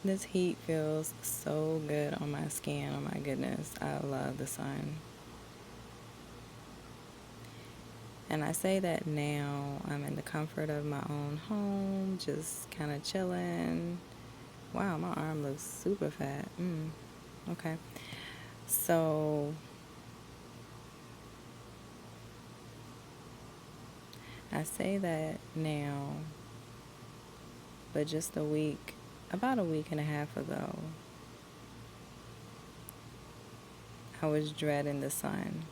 This heat feels so good on my skin. Oh my goodness. I love the sun. And I say that now. I'm in the comfort of my own home, just kind of chilling. Wow, my arm looks super fat. Okay. So I say that now, but just about a week and a half ago, I was dreading the sun.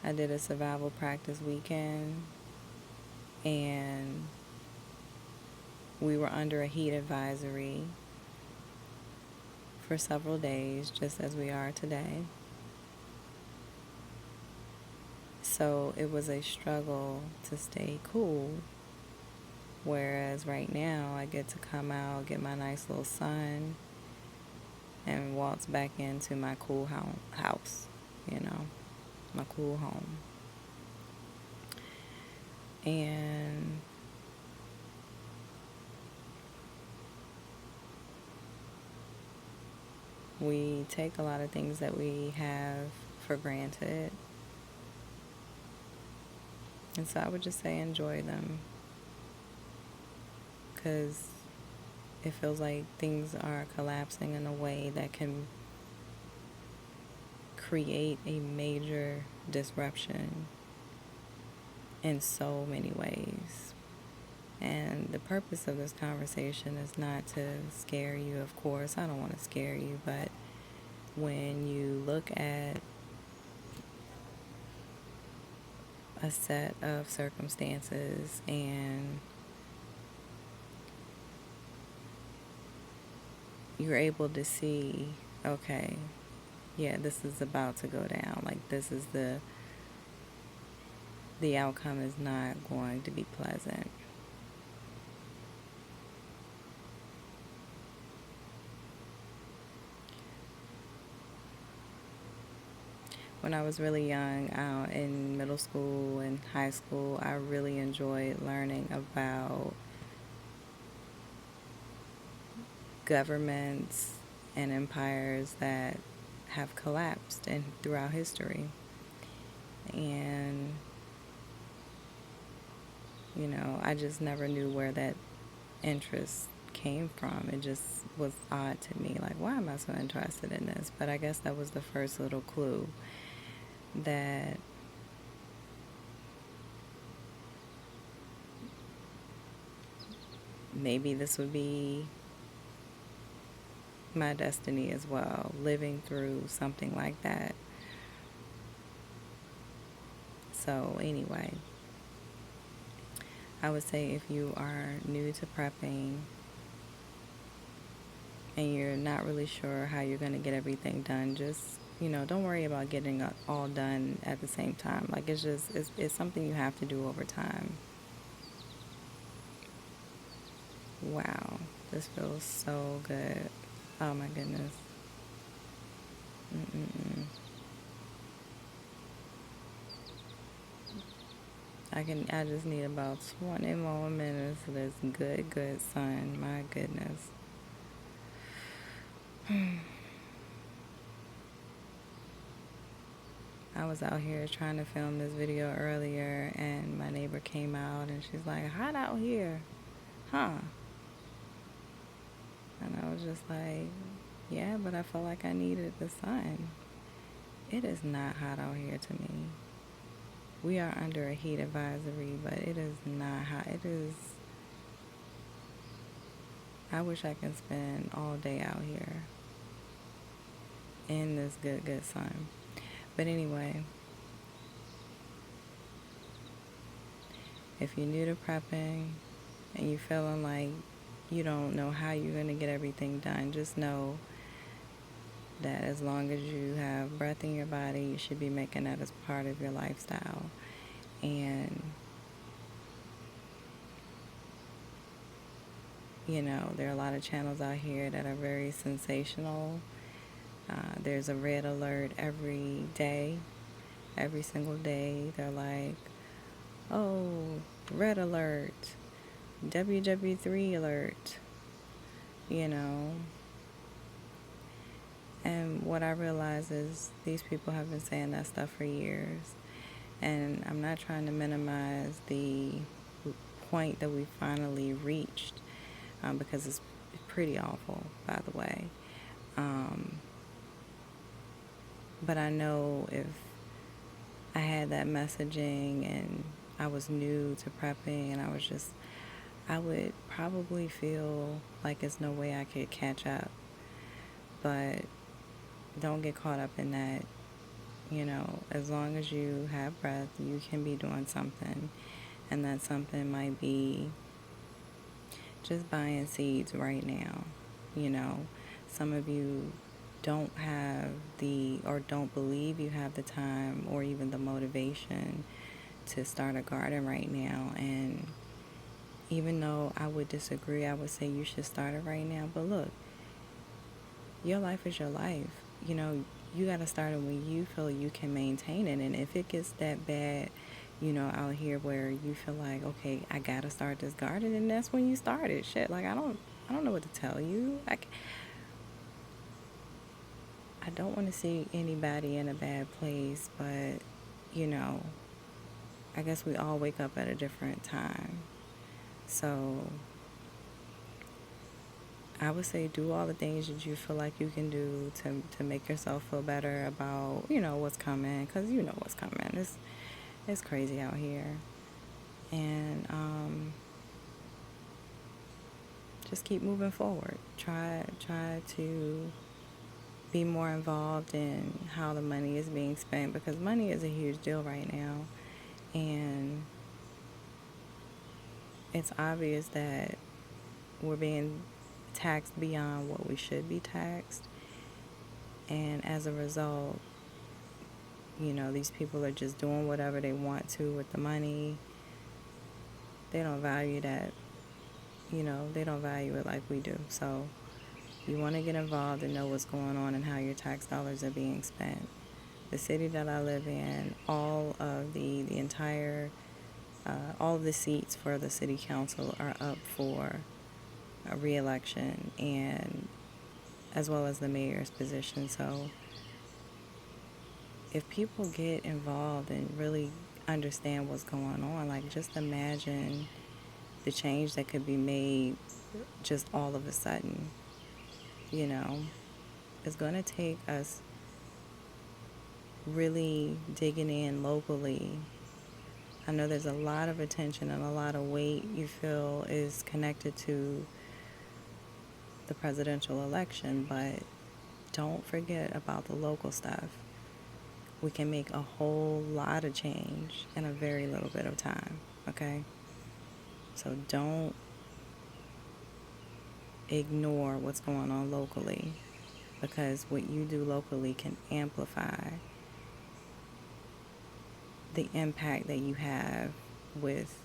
I did a survival practice weekend, and we were under a heat advisory for several days, just as we are today. So it was a struggle to stay cool. Whereas right now, I get to come out, get my nice little sun, and waltz back into my cool house, my cool home. And we take a lot of things that we have for granted. And so I would just say enjoy them, because it feels like things are collapsing in a way that can create a major disruption in so many ways. And the purpose of this conversation is not to scare you, of course. I don't want to scare you, but when you look at a set of circumstances and you're able to see, okay, yeah, this is about to go down. Like, this is the outcome is not going to be pleasant. When I was really young, out in middle school and high school, I really enjoyed learning about governments and empires that have collapsed throughout history. And, I just never knew where that interest came from. It just was odd to me. Like, why am I so interested in this? But I guess that was the first little clue that maybe this would be my destiny as well, living through something like that. So, anyway, I would say if you are new to prepping and you're not really sure how you're going to get everything done, just, don't worry about getting it all done at the same time. Like, it's something you have to do over time. Wow, this feels so good. Oh my goodness. Mm-mm-mm. I just need about 20 more minutes of this good sun. My goodness. I was out here trying to film this video earlier, and my neighbor came out and she's like, hot out here, huh? And I was just like, yeah, but I felt like I needed the sun. It is not hot out here to me. We are under a heat advisory, but it is not hot. It is. I wish I could spend all day out here in this good sun. But anyway, if you're new to prepping and you're feeling like you don't know how you're going to get everything done, just know that as long as you have breath in your body, you should be making that as part of your lifestyle. And, there are a lot of channels out here that are very sensational. There's a red alert every day, every single day. They're like, oh, red alert, WW3 alert, you know. And what I realize is these people have been saying that stuff for years. And I'm not trying to minimize the point that we finally reached, because it's pretty awful, by the way. But I know if I had that messaging and I was new to prepping and I would probably feel like there's no way I could catch up. But don't get caught up in that. As long as you have breath, you can be doing something. And that something might be just buying seeds right now. Some of you don't have or don't believe you have the time or even the motivation to start a garden right now. And even though I would disagree, I would say you should start it right now. But look, your life is your life. You got to start it when you feel you can maintain it. And if it gets that bad, out here where you feel like, okay, I got to start this garden, and that's when you start it. Shit, like I don't know what to tell you. I don't want to see anybody in a bad place, but I guess we all wake up at a different time. So I would say do all the things that you feel like you can do to make yourself feel better about, what's coming, because you know what's coming. It's crazy out here. And just keep moving forward. Try to be more involved in how the money is being spent, because money is a huge deal right now. And it's obvious that we're being taxed beyond what we should be taxed. And as a result, these people are just doing whatever they want to with the money. They don't value that. They don't value it like we do. So you want to get involved and know what's going on and how your tax dollars are being spent. The city that I live in, all of the entire, all of the seats for the city council are up for a re-election, and as well as the mayor's position. So if people get involved and really understand what's going on, like just imagine the change that could be made just all of a sudden. It's going to take us really digging in locally. I know there's a lot of attention and a lot of weight you feel is connected to the presidential election, but don't forget about the local stuff. We can make a whole lot of change in a very little bit of time, okay? So don't ignore what's going on locally, because what you do locally can amplify the impact that you have with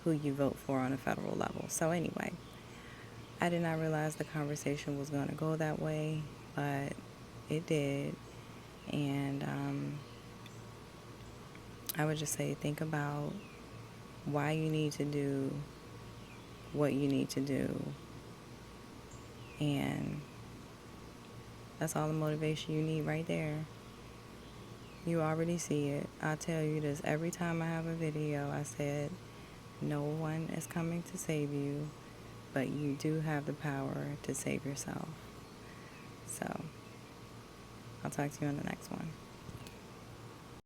who you vote for on a federal level. So anyway, I did not realize the conversation was going to go that way, but it did. And I would just say think about why you need to do what you need to do. And that's all the motivation you need right there. You already see it. I tell you this every time I have a video. I said, no one is coming to save you, but you do have the power to save yourself. So I'll talk to you on the next one.